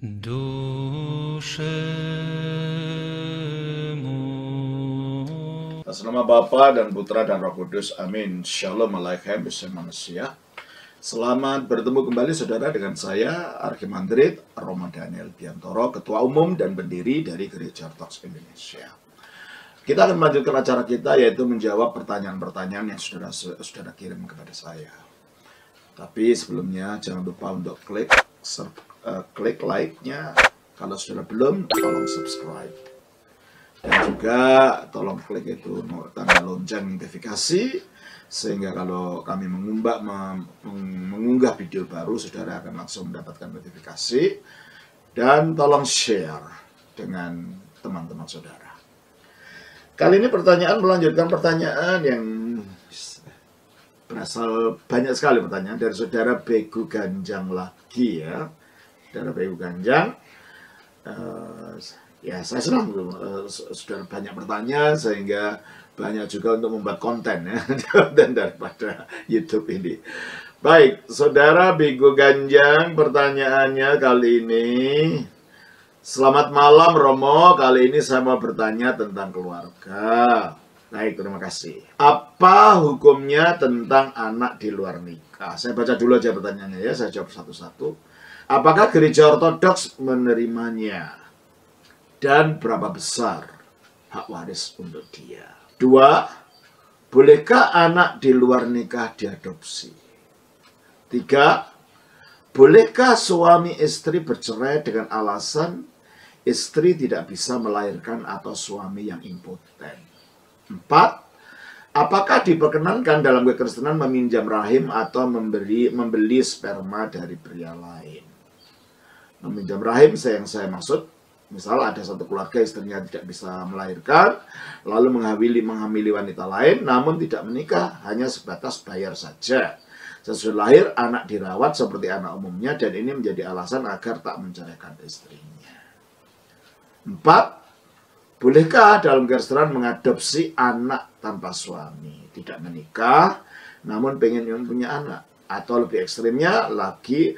Atas nama Bapa dan Putra dan Roh Kudus, amin. Shalom alaikum bersama manusia. Selamat bertemu kembali saudara dengan saya, Archimandrit Romo Daniel Biantoro, Ketua Umum dan Pendiri dari Gereja Ortodoks Indonesia. Kita akan melanjutkan acara kita, yaitu menjawab pertanyaan-pertanyaan yang saudara kirim kepada saya. Tapi sebelumnya jangan lupa untuk klik like-nya. Kalau sudah belum, tolong subscribe. Dan juga tolong klik itu tanda lonceng notifikasi, sehingga kalau kami mengunggah video baru, saudara akan langsung mendapatkan notifikasi. Dan tolong share dengan teman-teman saudara. Kali ini melanjutkan pertanyaan yang berasal banyak sekali pertanyaan dari saudara Begu Ganjang lagi ya. Saudara Begu Ganjang, ya saya senang sudah banyak pertanyaan sehingga banyak juga untuk membuat konten ya dan daripada YouTube ini. Baik, saudara Begu Ganjang, pertanyaannya kali ini. Selamat malam Romo, kali ini saya mau bertanya tentang keluarga. Baik, terima kasih. Apa hukumnya tentang anak di luar nikah? Saya baca dulu aja pertanyaannya ya, saya jawab satu-satu. Apakah gereja ortodoks menerimanya? Dan berapa besar hak waris untuk dia? 2. Bolehkah anak di luar nikah diadopsi? 3. Bolehkah suami istri bercerai dengan alasan istri tidak bisa melahirkan atau suami yang impoten? 4. Apakah diperkenankan dalam kekristenan meminjam rahim atau membeli sperma dari pria lain? Meminjam rahim yang saya maksud, misal ada satu keluarga istrinya tidak bisa melahirkan, lalu menghamili wanita lain, namun tidak menikah, hanya sebatas bayar saja. Sesudah lahir, anak dirawat seperti anak umumnya, dan ini menjadi alasan agar tak menceraikan istrinya. 4. Bolehkah dalam kekristenan mengadopsi anak tanpa suami? Tidak menikah, namun pengen punya anak. Atau lebih ekstrimnya, lagi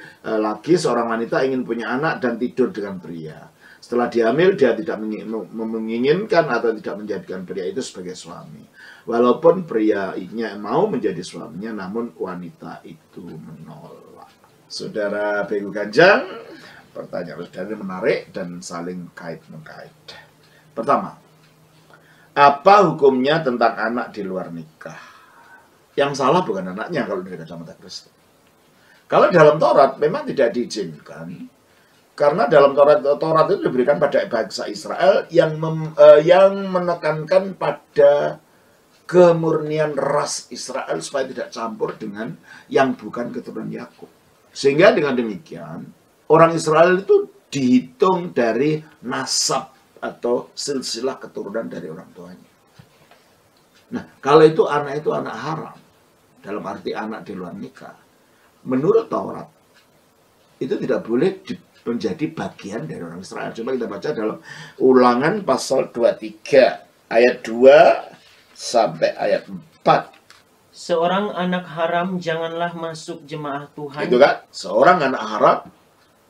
seorang wanita ingin punya anak dan tidur dengan pria. Setelah dihamil, dia tidak menginginkan atau tidak menjadikan pria itu sebagai suami. Walaupun prianya mau menjadi suaminya, namun wanita itu menolak. Saudara Begu Ganjang, pertanyaan saudara menarik dan saling kait-mengkait. Pertama, apa hukumnya tentang anak di luar nikah? Yang salah bukan anaknya kalau dari kacamata Kristen. Kalau dalam Taurat memang tidak diizinkan, karena dalam Taurat itu diberikan pada bangsa Israel yang menekankan pada kemurnian ras Israel supaya tidak campur dengan yang bukan keturunan Yakub. Sehingga dengan demikian orang Israel itu dihitung dari nasab atau silsilah keturunan dari orang tuanya. Nah, kalau itu anak haram, dalam arti anak di luar nikah, menurut Taurat itu tidak boleh menjadi bagian dari orang Israel. Coba kita baca dalam Ulangan pasal 23 ayat 2 sampai ayat 4. Seorang anak haram janganlah masuk jemaah Tuhan. Itu kan, seorang anak haram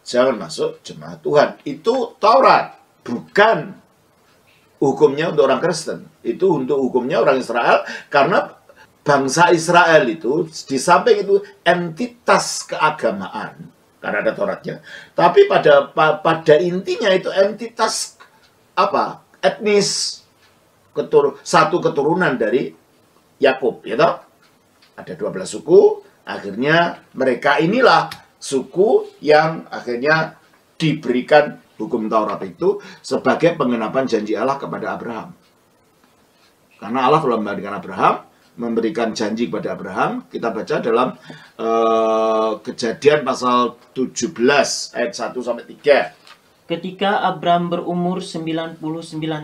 jangan masuk jemaah Tuhan. Itu Taurat, bukan hukumnya untuk orang Kristen. Itu untuk hukumnya orang Israel, karena bangsa Israel itu di samping itu entitas keagamaan, karena ada Tauratnya. Tapi pada intinya itu entitas apa? Etnis, satu keturunan dari Yakub, ya toh? Ada 12 suku, akhirnya mereka inilah suku yang akhirnya diberikan hukum Taurat itu sebagai pengenapan janji Allah kepada Abraham. Karena Allah telah memberikan janji kepada Abraham. Kita baca dalam Kejadian pasal 17 ayat 1 sampai 3. Ketika Abram berumur 99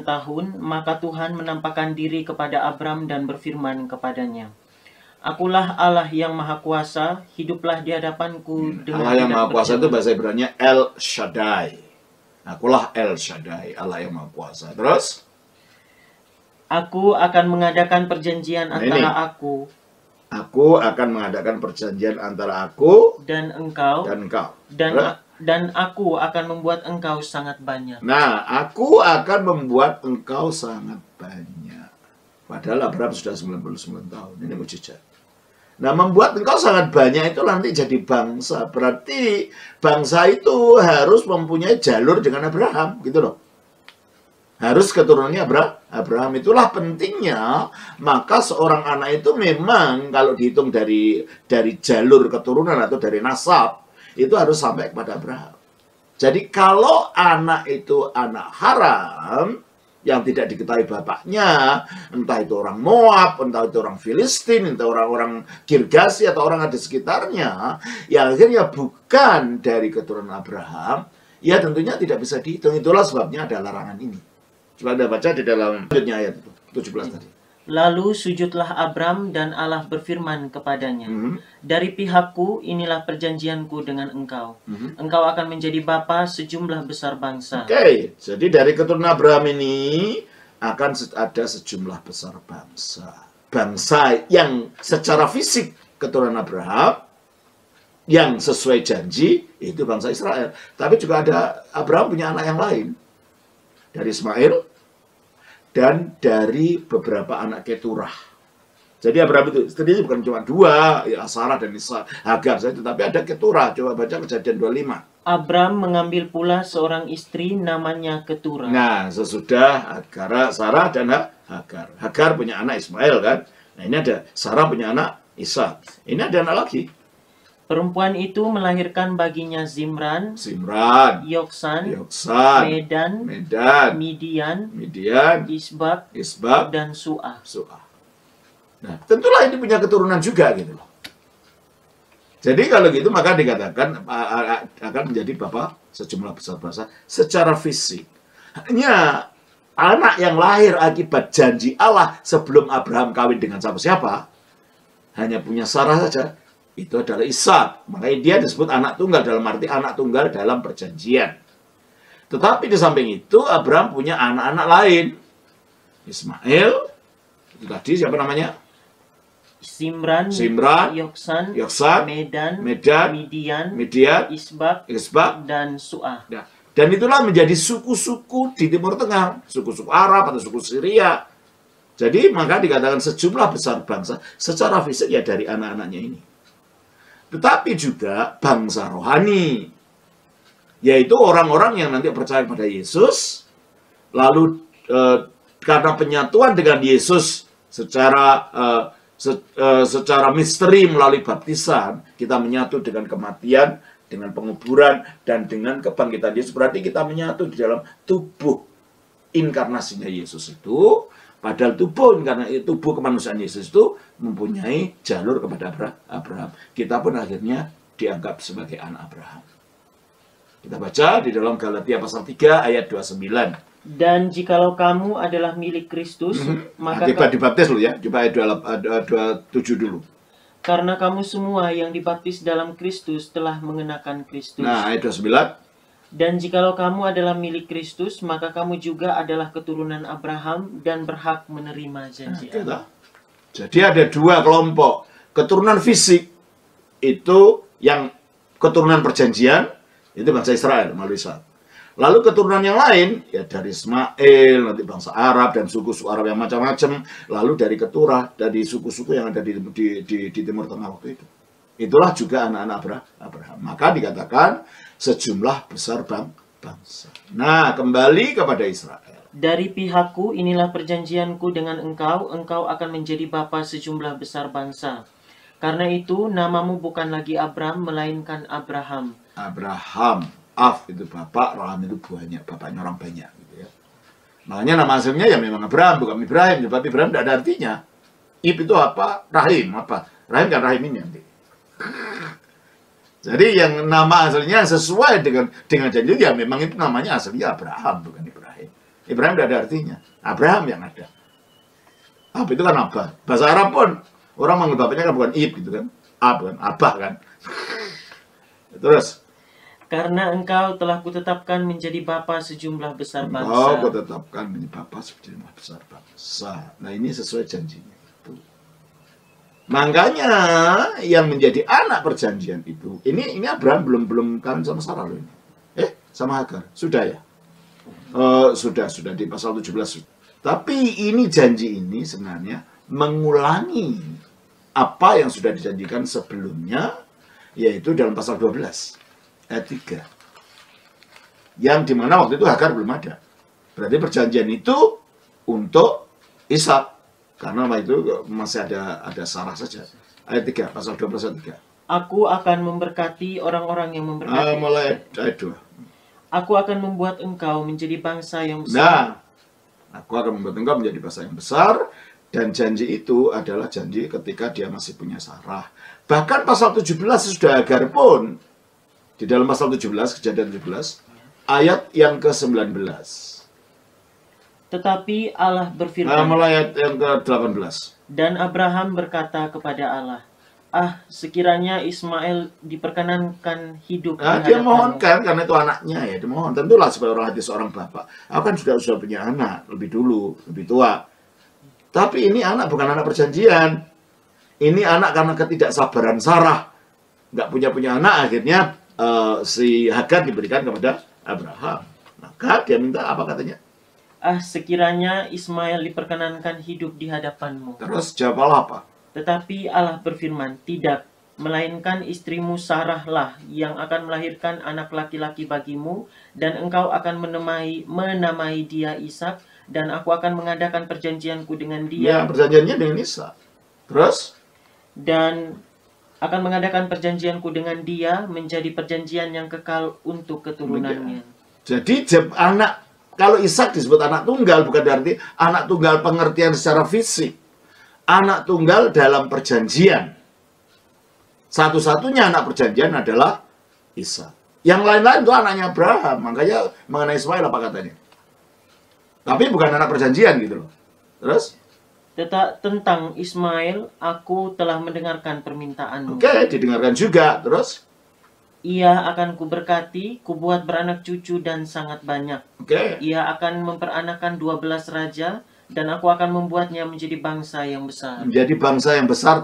tahun, maka Tuhan menampakkan diri kepada Abram dan berfirman kepadanya, Akulah Allah yang Maha Kuasa, hiduplah di hadapanku dengan Allah yang Maha Kuasa itu bahasa Ibrani El Shaddai. Akulah El Shaddai, Allah yang Maha Kuasa. Terus? Aku akan mengadakan perjanjian antara aku akan mengadakan perjanjian antara aku dan engkau, dan engkau. Dan aku akan membuat engkau sangat banyak. Nah, aku akan membuat engkau sangat banyak. Padahal Abraham sudah 99 tahun. Ini mujizat. Nah, membuat engkau sangat banyak itu nanti jadi bangsa. Berarti bangsa itu harus mempunyai jalur dengan Abraham, gitu loh. Harus keturunannya Abraham. Itulah pentingnya. Maka seorang anak itu memang kalau dihitung dari jalur keturunan atau dari nasab, itu harus sampai kepada Abraham. Jadi kalau anak itu anak haram, yang tidak diketahui bapaknya, entah itu orang Moab, entah itu orang Filistin, entah orang-orang Girgasi atau orang ada sekitarnya, yang akhirnya bukan dari keturunan Abraham, ya tentunya tidak bisa dihitung. Itulah sebabnya ada larangan ini. Coba Anda baca di dalam lanjutnya ayat 17 tadi. Lalu sujudlah Abram dan Allah berfirman kepadanya, dari pihakku inilah perjanjianku dengan engkau. Engkau akan menjadi bapa sejumlah besar bangsa. Oke, jadi dari keturunan Abraham ini akan ada sejumlah besar bangsa. Bangsa yang secara fisik keturunan Abraham, yang sesuai janji, itu bangsa Israel. Tapi juga ada Abraham punya anak yang lain. Dari Ismail, dan dari beberapa anak Keturah. Jadi Abraham itu istrinya bukan cuma dua, ya Sarah dan Hagar saja, tetapi ada Keturah. Coba baca Kejadian 25. Abram mengambil pula seorang istri namanya Keturah. Nah, sesudah Hagar, Sarah dan Hagar. Hagar punya anak Ismail kan. Nah, ini ada Sarah punya anak Ishak. Ini ada anak lagi. Perempuan itu melahirkan baginya Zimran, Yoksan, Medan, Midian, Isbak, dan Su'ah. Nah, tentulah ini punya keturunan juga gitu loh. Jadi kalau gitu maka dikatakan akan menjadi bapa sejumlah besar bangsa secara fisik. Hanya anak yang lahir akibat janji Allah sebelum Abraham kawin dengan siapa-siapa, hanya punya Sarah saja. Itu adalah Ishak. Makanya dia disebut anak tunggal, dalam arti anak tunggal dalam perjanjian. Tetapi di samping itu Abraham punya anak-anak lain. Ismail, itu tadi siapa namanya? Simran, Yoksan, Medan, Midian, Isbak, dan Su'ah. Nah, dan itulah menjadi suku-suku di Timur Tengah, suku-suku Arab atau suku Syria. Jadi maka dikatakan sejumlah besar bangsa secara fisik ya dari anak-anaknya ini. Tetapi juga bangsa rohani, yaitu orang-orang yang nanti percaya kepada Yesus, lalu karena penyatuan dengan Yesus secara misteri melalui baptisan, kita menyatu dengan kematian, dengan penguburan, dan dengan kebangkitan Yesus. Berarti kita menyatu di dalam tubuh inkarnasinya Yesus itu. Padahal tubuh kemanusiaan Yesus itu mempunyai jalur kepada Abraham. Kita pun akhirnya dianggap sebagai anak Abraham. Kita baca di dalam Galatia pasal 3 ayat 29. Dan jikalau kamu adalah milik Kristus, maka dibaptis dulu ya. Coba ayat 27 dulu. Karena kamu semua yang dibaptis dalam Kristus telah mengenakan Kristus. Nah, ayat 29. Dan jikalau kamu adalah milik Kristus, maka kamu juga adalah keturunan Abraham dan berhak menerima janji Allah. Jadi ada dua kelompok. Keturunan fisik itu yang keturunan perjanjian, itu bangsa Israel melalui Ishak. Lalu keturunan yang lain, ya dari Ismail, nanti bangsa Arab dan suku-suku Arab yang macam-macam. Lalu dari Keturah, dari suku-suku yang ada di Timur Tengah waktu itu. Itulah juga anak-anak Abraham. Maka dikatakan sejumlah besar bangsa. Nah, kembali kepada Israel. Dari pihakku inilah perjanjianku dengan engkau akan menjadi bapa sejumlah besar bangsa. Karena itu namamu bukan lagi Abram, melainkan Abraham. Abraham, itu bapak, Raham itu banyak, bapaknya orang banyak. Gitu ya. Makanya nama aslinya ya memang Abraham, bukan Ibrahim. Tapi Ibrahim tidak ada artinya. Ib itu apa? Rahim, apa? Rahim kan Rahim ini nanti. Jadi yang nama aslinya sesuai dengan janji ya memang itu namanya aslinya Abraham, bukan Ibrahim. Ibrahim tidak ada artinya. Abraham yang ada. Ab itu kan Abah. Bahasa Arab pun orang manggil bapaknya kan bukan Ib gitu kan. Bukan Abah kan. Terus. Karena engkau telah kutetapkan menjadi bapa sejumlah besar bangsa. Engkau kutetapkan menjadi bapa sejumlah besar bangsa. Nah ini sesuai janjinya itu. Makanya yang menjadi anak perjanjian itu, ini Abraham belum kawin sama Sarah loh ini. Sama Hagar. Sudah ya? Sudah di pasal 17. Tapi ini janji ini sebenarnya mengulangi apa yang sudah dijanjikan sebelumnya, yaitu dalam pasal 12 ayat 3. Yang dimana waktu itu Hagar belum ada. Berarti perjanjian itu untuk Ishak. Karena waktu itu masih ada Sarah saja. Ayat 3, pasal 12 ayat 3. Aku akan memberkati orang-orang yang memberkati. Mulai ayat 2. Aku akan membuat engkau menjadi bangsa yang besar. Nah, aku akan membuat engkau menjadi bangsa yang besar. Dan janji itu adalah janji ketika dia masih punya Sarah. Bahkan pasal 17 sudah Hagar pun. Di dalam pasal 17, Kejadian 17, ayat yang ke-19. Tetapi Allah berfirman. Mulai ayat yang ke-18. Dan Abraham berkata kepada Allah, sekiranya Ismail diperkenankan hidup di Dia hadapanmu. mohonkan, karena itu anaknya ya, dia mohon. Tentulah sebagai orang hati seorang bapak. Aku kan sudah punya anak, lebih dulu, lebih tua. Tapi ini anak bukan anak perjanjian. Ini anak karena ketidaksabaran Sarah. Nggak punya anak, akhirnya si Hagar diberikan kepada Abraham. Maka dia minta apa katanya? Sekiranya Ismail diperkenankan hidup di hadapanmu. Terus jawab Allah apa? Tetapi Allah berfirman, tidak, melainkan istrimu Sarah lah yang akan melahirkan anak laki-laki bagimu, dan engkau akan menamai dia Ishak, dan aku akan mengadakan perjanjianku dengan dia. Ya, perjanjiannya dengan Ishak. Terus? Dan akan mengadakan perjanjianku dengan dia menjadi perjanjian yang kekal untuk keturunannya. Jadi anak, kalau Ishak disebut anak tunggal, bukan berarti anak tunggal pengertian secara fisik. Anak tunggal dalam perjanjian. Satu-satunya anak perjanjian adalah Ishak. Yang lain-lain itu anaknya Abraham. Makanya mengenai Ismail apa katanya? Tapi bukan anak perjanjian gitu loh. Terus? Tentang Ismail, aku telah mendengarkan permintaanmu. Oke, didengarkan juga. Terus? Ia akan kuberkati, kubuat beranak cucu dan sangat banyak. Oke. Ia akan memperanakan 12 raja, dan aku akan membuatnya menjadi bangsa yang besar. Menjadi bangsa yang besar,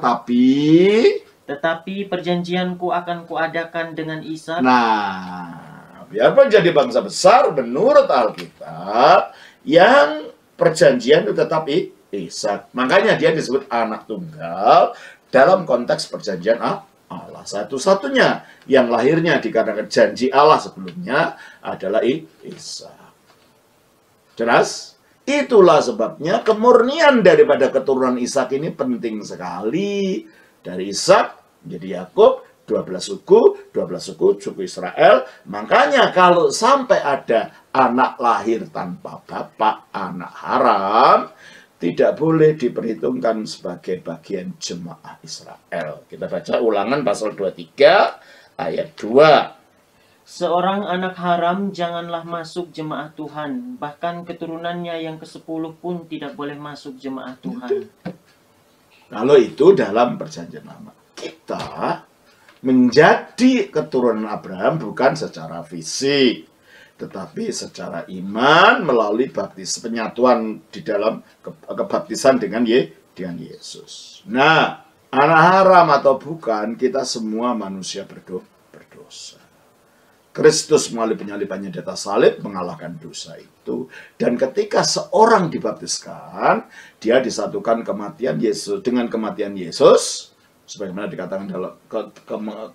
tetapi perjanjianku akan kuadakan dengan Ishak. Nah, biarpun jadi bangsa besar, menurut Alkitab, yang perjanjian itu tetap Ishak. Makanya dia disebut anak tunggal dalam konteks perjanjian Allah. Satu-satunya yang lahirnya dikarenakan janji Allah sebelumnya adalah Ishak. Jelas? Itulah sebabnya kemurnian daripada keturunan Ishak ini penting sekali. Dari Ishak menjadi Yakub, 12 suku Israel. Makanya kalau sampai ada anak lahir tanpa bapak, anak haram, tidak boleh diperhitungkan sebagai bagian jemaah Israel. Kita baca Ulangan pasal 23 ayat 2. Seorang anak haram janganlah masuk jemaah Tuhan, bahkan keturunannya yang ke-10 pun tidak boleh masuk jemaah Tuhan. Kalau itu dalam perjanjian lama. Kita menjadi keturunan Abraham bukan secara fisik, tetapi secara iman melalui penyatuan di dalam kebaptisan dengan Yesus. Nah, anak haram atau bukan, kita semua manusia berdosa. Kristus melalui penyalibannya di atas salib mengalahkan dosa itu. Dan ketika seorang dibaptiskan, dia disatukan kematian Yesus dengan kematian Yesus, sebagaimana dikatakan dalam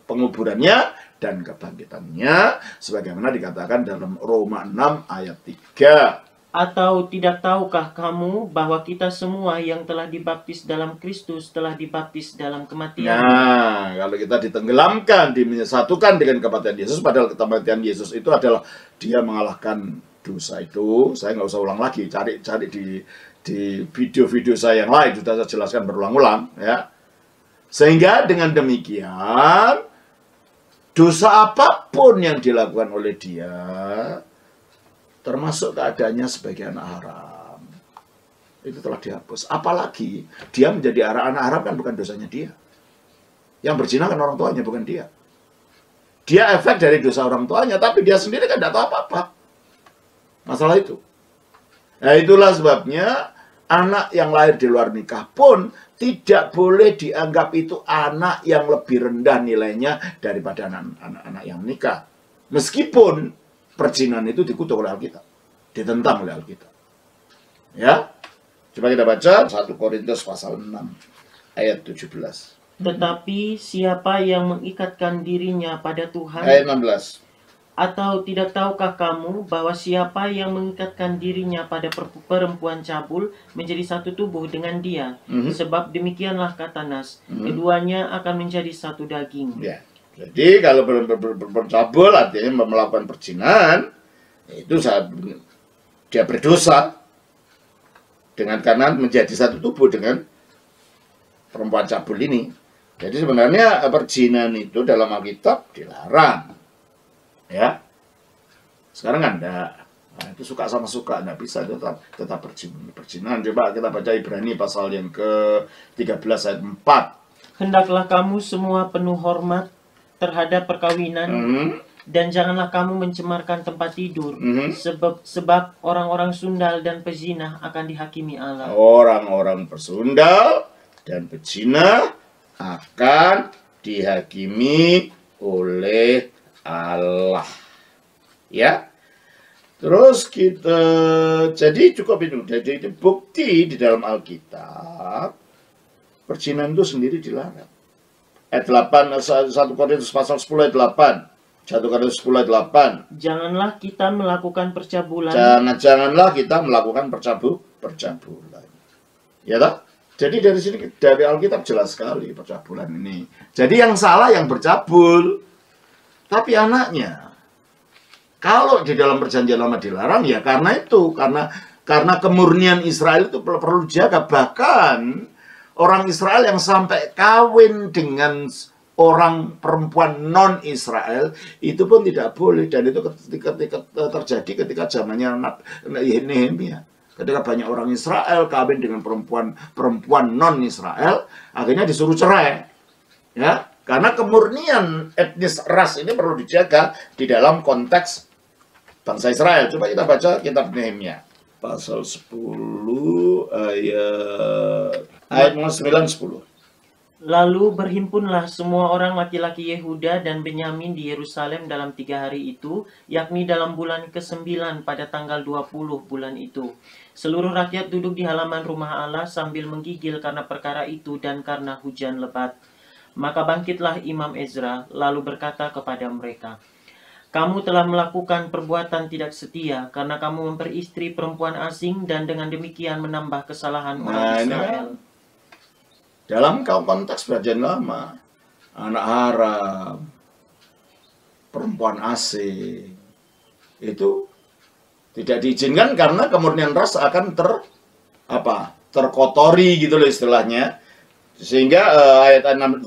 penguburannya dan kebangkitannya, sebagaimana dikatakan dalam Roma 6 ayat 3. Atau tidak tahukah kamu bahwa kita semua yang telah dibaptis dalam Kristus telah dibaptis dalam kematian? Nah, kalau kita ditenggelamkan, disatukan dengan kematian Yesus, padahal kematian Yesus itu adalah dia mengalahkan dosa itu. Saya nggak usah ulang lagi, cari di video-video saya yang lain, sudah saya jelaskan berulang-ulang, ya. Sehingga dengan demikian, dosa apapun yang dilakukan oleh dia, termasuk keadaannya sebagai anak haram, itu telah dihapus. Apalagi dia menjadi anak haram kan bukan dosanya dia. Yang berzina kan orang tuanya, bukan dia. Dia efek dari dosa orang tuanya, tapi dia sendiri kan tidak tahu apa-apa. Masalah itu. Nah, itulah sebabnya anak yang lahir di luar nikah pun tidak boleh dianggap itu anak yang lebih rendah nilainya daripada anak-anak yang menikah. Meskipun perzinahan itu dikutuk oleh Alkitab, ditentang oleh Alkitab. Ya, coba kita baca 1 Korintus pasal 6 ayat 17. Tetapi siapa yang mengikatkan dirinya pada Tuhan, Ayat 16. atau tidak tahukah kamu bahwa siapa yang mengikatkan dirinya pada perempuan cabul menjadi satu tubuh dengan dia? Sebab demikianlah kata Nas, keduanya akan menjadi satu daging. Ya. Jadi kalau bercabul artinya melakukan perzinahan, itu dia berdosa dengan karena menjadi satu tubuh dengan perempuan cabul ini. Jadi sebenarnya perzinahan itu dalam Alkitab dilarang. Ya, sekarang enggak. Nah, itu suka sama suka, enggak bisa tetap perzinahan. Coba kita baca Ibrani pasal yang ke-13 ayat 4. Hendaklah kamu semua penuh hormat terhadap perkawinan, dan janganlah kamu mencemarkan tempat tidur, sebab orang-orang sundal dan pezina akan dihakimi Allah. Orang-orang persundal dan pezina akan dihakimi oleh Allah. Ya. Terus kita jadi cukup itu. Jadi bukti di dalam Alkitab perzinahan itu sendiri dilarang. Ayat 8 1 Korintus pasal 10 ayat 8. 1 Korintus 10 ayat 8. Janganlah kita melakukan percabulan. Janganlah kita melakukan percabulan. Ya tak? Jadi dari sini dari Alkitab jelas sekali percabulan ini. Jadi yang salah yang bercabul. Tapi anaknya, kalau di dalam perjanjian lama dilarang, ya karena itu, karena kemurnian Israel itu perlu dijaga. Bahkan orang Israel yang sampai kawin dengan orang perempuan non-Israel itu pun tidak boleh. Dan itu ketika terjadi ketika zamannya Nehemia. Ketika banyak orang Israel kawin dengan perempuan non-Israel, akhirnya disuruh cerai. Ya. Karena kemurnian etnis ras ini perlu dijaga di dalam konteks bangsa Israel. Coba kita baca kitab Nehemia. Pasal 10 ayat 9-10. Lalu berhimpunlah semua orang laki-laki Yehuda dan Benyamin di Yerusalem dalam 3 hari itu, yakni dalam bulan ke-9 pada tanggal 20 bulan itu. Seluruh rakyat duduk di halaman rumah Allah sambil menggigil karena perkara itu dan karena hujan lebat. Maka bangkitlah Imam Ezra, lalu berkata kepada mereka, kamu telah melakukan perbuatan tidak setia, karena kamu memperistri perempuan asing, dan dengan demikian menambah kesalahan orang Israel. Dalam konteks perjanjian lama, anak haram, perempuan asing, itu tidak diizinkan karena kemurnian ras akan terkotori gitu loh istilahnya. Sehingga ayat 18,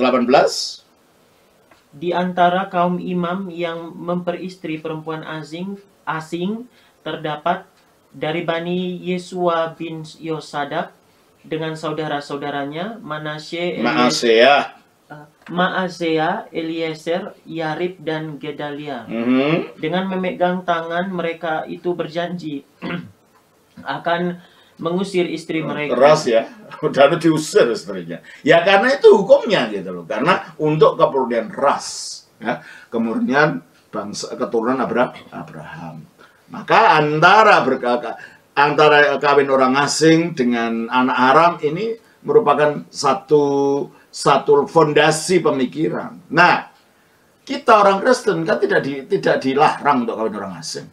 di antara kaum imam yang memperistri perempuan asing terdapat dari Bani Yesua bin Yosadak dengan saudara-saudaranya Maasea, Eliezer, Yarib, dan Gedalia. Dengan memegang tangan mereka itu berjanji akan mengusir istri mereka. Keras ya, udah diusir istrinya. Ya karena itu hukumnya gitu loh. Karena untuk kemurnian ras, ya, kemurnian bangsa keturunan Abraham. Maka antara kawin orang asing dengan anak haram ini merupakan satu fondasi pemikiran. Nah, kita orang Kristen kan tidak dilarang untuk kawin orang asing.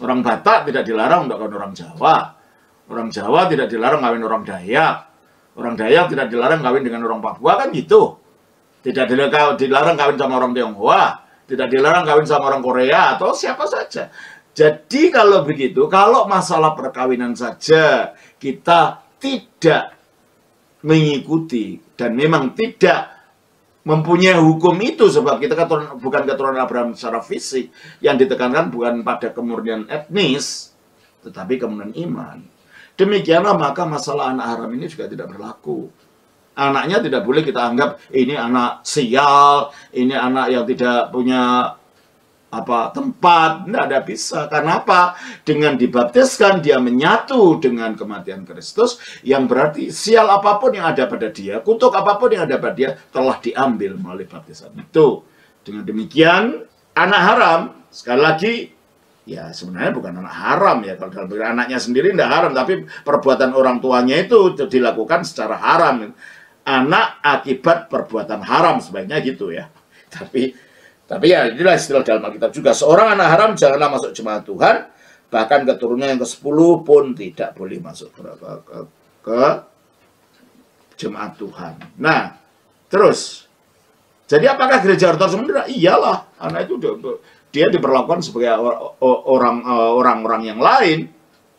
Orang Batak tidak dilarang untuk kawin orang Jawa. Orang Jawa tidak dilarang kawin orang Dayak. Orang Dayak tidak dilarang kawin dengan orang Papua, kan gitu. Tidak dilarang kawin sama orang Tionghoa. Tidak dilarang kawin sama orang Korea atau siapa saja. Jadi kalau begitu, kalau masalah perkawinan saja kita tidak mengikuti dan memang tidak mempunyai hukum itu, sebab kita bukan keturunan Abraham secara fisik, yang ditekankan bukan pada kemurnian etnis, tetapi kemurnian iman. Demikianlah maka masalah anak haram ini juga tidak berlaku. Anaknya tidak boleh kita anggap ini anak sial, ini anak yang tidak punya tempat, tidak ada bisa. Karena apa? Dengan dibaptiskan dia menyatu dengan kematian Kristus, yang berarti sial apapun yang ada pada dia, kutuk apapun yang ada pada dia telah diambil melalui baptisan itu. Dengan demikian anak haram, sekali lagi, ya sebenarnya bukan anak haram ya, kalau dalam anaknya sendiri tidak haram, tapi perbuatan orang tuanya itu dilakukan secara haram. Anak akibat perbuatan haram, sebaiknya gitu ya. Tapi ya inilah istilah dalam Alkitab juga. Seorang anak haram janganlah masuk jemaat Tuhan, bahkan keturunan yang ke-10 pun tidak boleh masuk ke jemaat Tuhan. Nah, terus, jadi apakah gereja ortodoks menderita? Iyalah, anak itu dia diperlakukan sebagai orang-orang yang lain.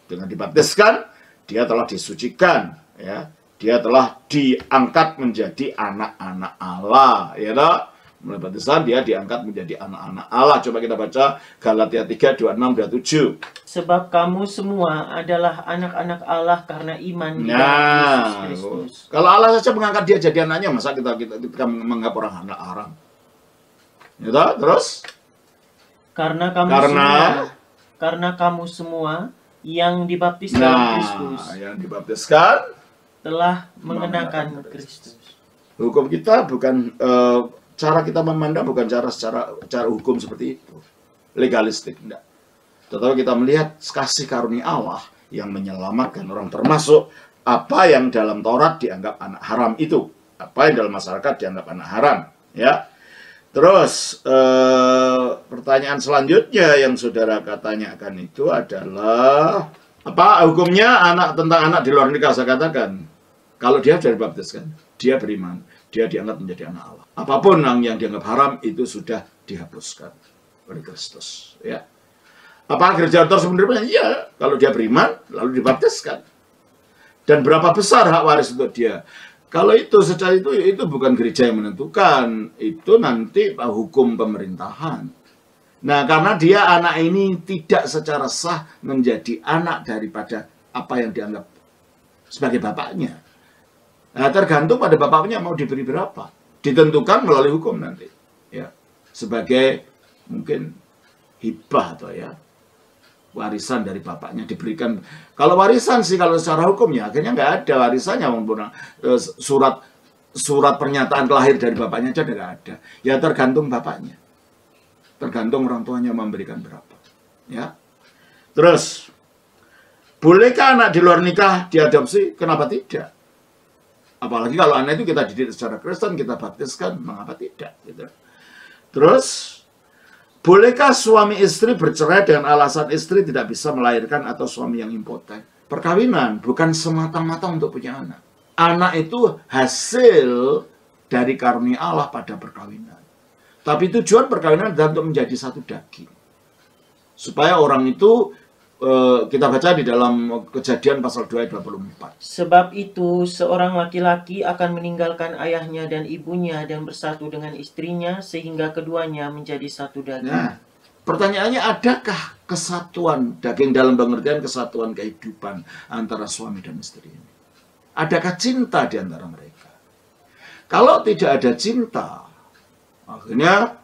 Dengan dibaptiskan, dia telah disucikan, ya. Dia telah diangkat menjadi anak-anak Allah, ya toh? Mulai baptisan dia diangkat menjadi anak-anak Allah. Coba kita baca Galatia 3, 26, 27. Sebab kamu semua adalah anak-anak Allah karena iman di dalam Yesus Kristus. Kalau Allah saja mengangkat dia jadi anaknya, masa kita menganggap orang anak haram? Ya toh? Terus? Karena kamu semua yang dibaptis dalam Kristus. Yang dibaptiskan telah mengenakan Kristus. Hukum kita bukan cara kita memandang bukan cara hukum seperti itu, legalistik, enggak. Tetapi kita melihat kasih karunia Allah yang menyelamatkan orang, termasuk apa yang dalam Taurat dianggap anak haram itu, apa yang dalam masyarakat dianggap anak haram, ya. Terus pertanyaan selanjutnya yang saudara tanyakan itu adalah apa hukumnya tentang anak di luar nikah? Saya katakan, kalau dia sudah dibaptiskan, dia beriman, dia dianggap menjadi anak Allah. Apapun yang dianggap haram itu sudah dihapuskan oleh Kristus. Ya. Apa gereja ortodoks menerima? Iya, kalau dia beriman lalu dibaptiskan. Dan berapa besar hak waris untuk dia? Kalau itu secara itu bukan gereja yang menentukan, itu nanti hukum pemerintahan. Nah, karena dia anak ini tidak secara sah menjadi anak daripada apa yang dianggap sebagai bapaknya. Nah, tergantung pada bapaknya mau diberi berapa. Ditentukan melalui hukum nanti. Ya. Sebagai mungkin hibah atau ya warisan dari bapaknya diberikan. Kalau warisan sih kalau secara hukumnya akhirnya nggak ada warisannya, surat pernyataan lahir dari bapaknya aja nggak ada. Ya tergantung bapaknya. Tergantung orang tuanya memberikan berapa. Ya. Terus bolehkah anak di luar nikah diadopsi? Kenapa tidak? Apalagi kalau anak itu kita didik secara Kristen, kita baptiskan, mengapa tidak? Gitu. Terus, bolehkah suami istri bercerai dengan alasan istri tidak bisa melahirkan atau suami yang impoten? Perkawinan bukan semata-mata untuk punya anak. Anak itu hasil dari karunia Allah pada perkawinan. Tapi tujuan perkawinan adalah untuk menjadi satu daging. Supaya orang itu kita baca di dalam Kejadian pasal 2 ayat 24. Sebab itu seorang laki-laki akan meninggalkan ayahnya dan ibunya dan bersatu dengan istrinya sehingga keduanya menjadi satu daging. Nah, pertanyaannya adakah kesatuan daging dalam pengertian kesatuan kehidupan antara suami dan istri ini? Adakah cinta di antara mereka? Kalau tidak ada cinta, akhirnya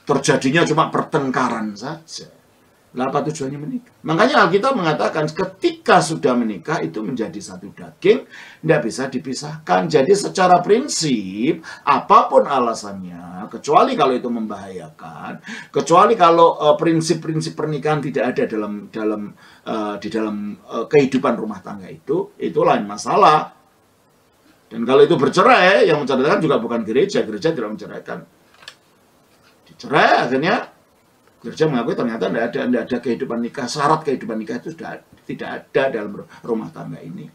terjadinya cuma pertengkaran saja. Apa tujuannya menikah? Makanya Alkitab mengatakan ketika sudah menikah itu menjadi satu daging, tidak bisa dipisahkan. Jadi secara prinsip, apapun alasannya, kecuali kalau itu membahayakan, kecuali kalau prinsip-prinsip pernikahan tidak ada di dalam kehidupan rumah tangga itu lain masalah. Dan kalau itu bercerai, yang menceraikan juga bukan gereja tidak menceraikan. Dicerai akhirnya gereja mengakui ternyata tidak ada kehidupan nikah, syarat kehidupan nikah itu sudah tidak ada dalam rumah tangga ini.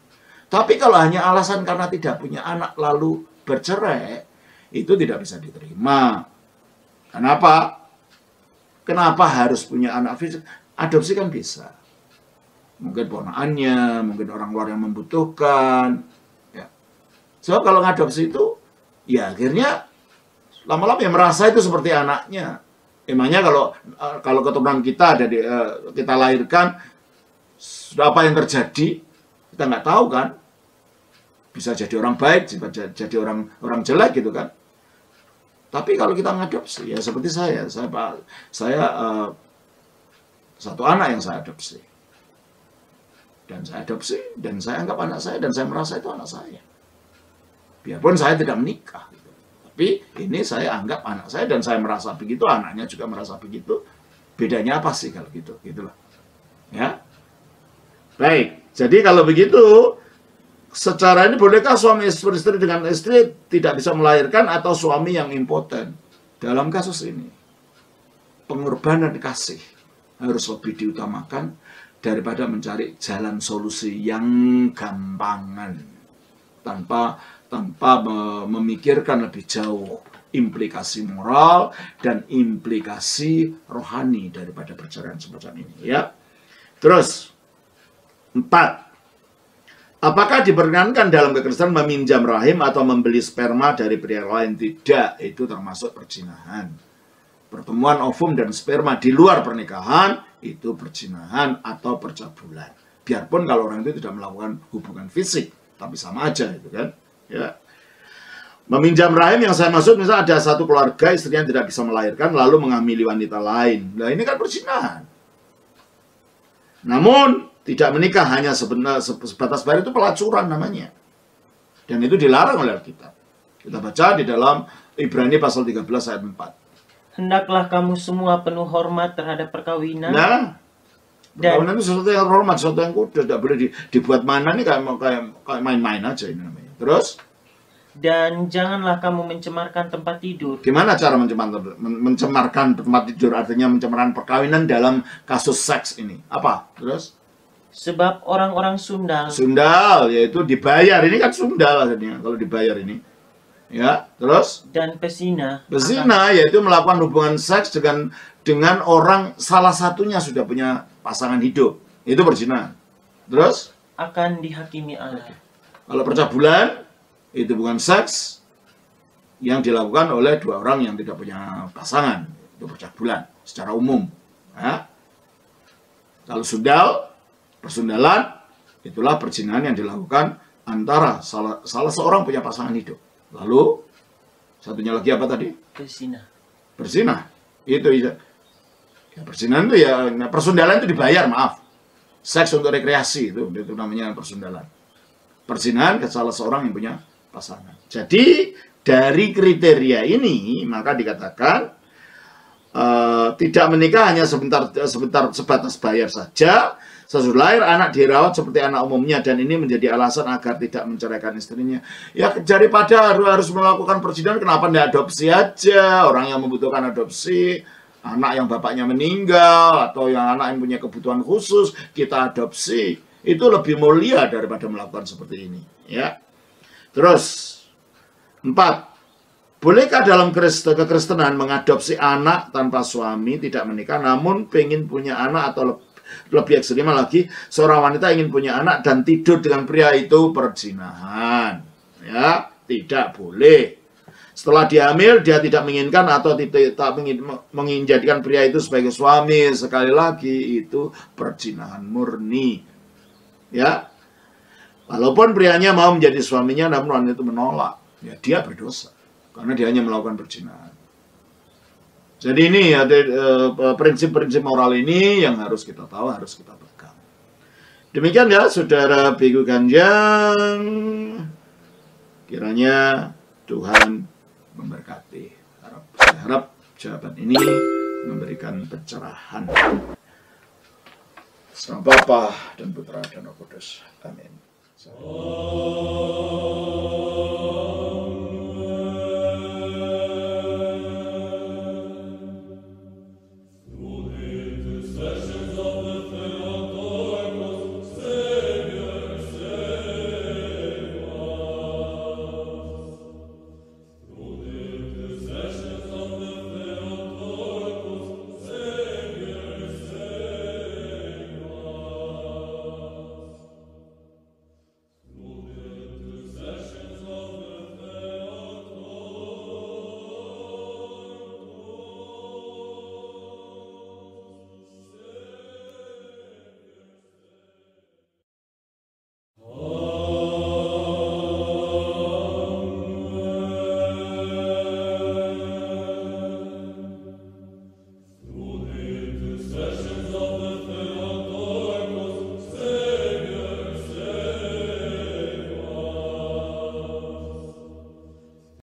Tapi kalau hanya alasan karena tidak punya anak lalu bercerai, itu tidak bisa diterima. Kenapa? Kenapa harus punya anak fisik? Adopsi kan bisa. Mungkin ponakannya, mungkin orang luar yang membutuhkan. Ya. So kalau ngadopsi itu, ya akhirnya lama-lama ya merasa itu seperti anaknya. Emangnya kalau keturunan kita ada kita lahirkan, apa yang terjadi kita nggak tahu kan? Bisa jadi orang baik, bisa jadi orang jelek gitu kan? Tapi kalau kita ngadopsi, ya seperti saya satu anak yang saya adopsi. Dan saya anggap anak saya, dan saya merasa itu anak saya. Biarpun saya tidak menikah. Gitu. Tapi ini saya anggap anak saya, dan saya merasa begitu, anaknya juga merasa begitu. Bedanya apa sih kalau gitu? Gitulah. Ya. Baik, jadi kalau begitu, secara ini bolehkah suami istri dengan istri tidak bisa melahirkan atau suami yang impoten? Dalam kasus ini, pengorbanan kasih harus lebih diutamakan daripada mencari jalan solusi yang gampangan tanpa memikirkan lebih jauh implikasi moral dan implikasi rohani daripada perceraian semacam ini. Ya. Terus, 4. Apakah diperkenankan dalam kekristenan meminjam rahim atau membeli sperma dari pria lain? Tidak, itu termasuk perzinahan. Pertemuan ovum dan sperma di luar pernikahan, itu perzinahan atau percabulan. Biarpun kalau orang itu tidak melakukan hubungan fisik, tapi sama aja itu kan. Ya. Meminjam rahim yang saya maksud, misalnya ada satu keluarga, istrinya tidak bisa melahirkan, lalu menghamili wanita lain. Nah, ini kan perzinahan. Namun, tidak menikah hanya sebatas bayar, itu pelacuran namanya. Dan itu dilarang oleh Alkitab. Kita baca di dalam Ibrani pasal 13 ayat 4. Hendaklah kamu semua penuh hormat terhadap perkawinan. Nah, perkawinan itu sesuatu yang hormat, sesuatu yang kudus. Tidak boleh dibuat mana nih kayak main-main aja ini namanya. Terus? Dan janganlah kamu mencemarkan tempat tidur. Gimana cara mencemarkan tempat tidur? Artinya mencemarkan perkawinan dalam kasus seks ini. Apa? Terus? Sebab orang-orang sundal. Sundal, yaitu dibayar. Ini kan sundal akhirnya kalau dibayar ini. Ya, terus? Dan pesina. Pesina, yaitu melakukan hubungan seks dengan orang salah satunya sudah punya pasangan hidup. Itu berzina. Terus? Akan dihakimi Allah. Kalau percabulan, itu hubungan seks yang dilakukan oleh dua orang yang tidak punya pasangan. Itu percabulan secara umum. Ya. Kalau sundal, persundalan, itulah perzinahan yang dilakukan antara salah seorang punya pasangan hidup. Lalu, satunya lagi apa tadi? Berzina. Itu ya, perzinahan itu ya, persundalan itu dibayar, maaf. Seks untuk rekreasi, itu namanya persundalan. Perzinahan ke salah seorang yang punya pasangan. Jadi, dari kriteria ini, maka dikatakan, tidak menikah hanya sebatas bayar saja. Sesudah lahir anak dirawat seperti anak umumnya, dan ini menjadi alasan agar tidak menceraikan istrinya. Ya, daripada harus melakukan perzinahan, kenapa tidak adopsi aja? Orang yang membutuhkan adopsi, anak yang bapaknya meninggal atau yang anak yang punya kebutuhan khusus, kita adopsi. Itu lebih mulia daripada melakukan seperti ini, ya. Terus 4. Bolehkah dalam kekristenan mengadopsi anak tanpa suami, tidak menikah, namun pengen punya anak, atau lebih ekstrim lagi, seorang wanita ingin punya anak dan tidur dengan pria, itu perzinahan. Ya, tidak boleh. Setelah dia hamil, dia tidak menginginkan atau tidak menjadikan pria itu sebagai suami. Sekali lagi, itu perzinahan murni. Ya, walaupun prianya mau menjadi suaminya, namun wanita itu menolak. Ya, dia berdosa karena dia hanya melakukan perzinahan. Jadi ini ada prinsip-prinsip moral ini yang harus kita tahu, harus kita pegang. Demikian ya, saudara Biku Ganjang. Kiranya Tuhan memberkati. Saya harap jawaban ini memberikan pencerahan. Sama Bapa dan Putra dan Roh Kudus. Amin.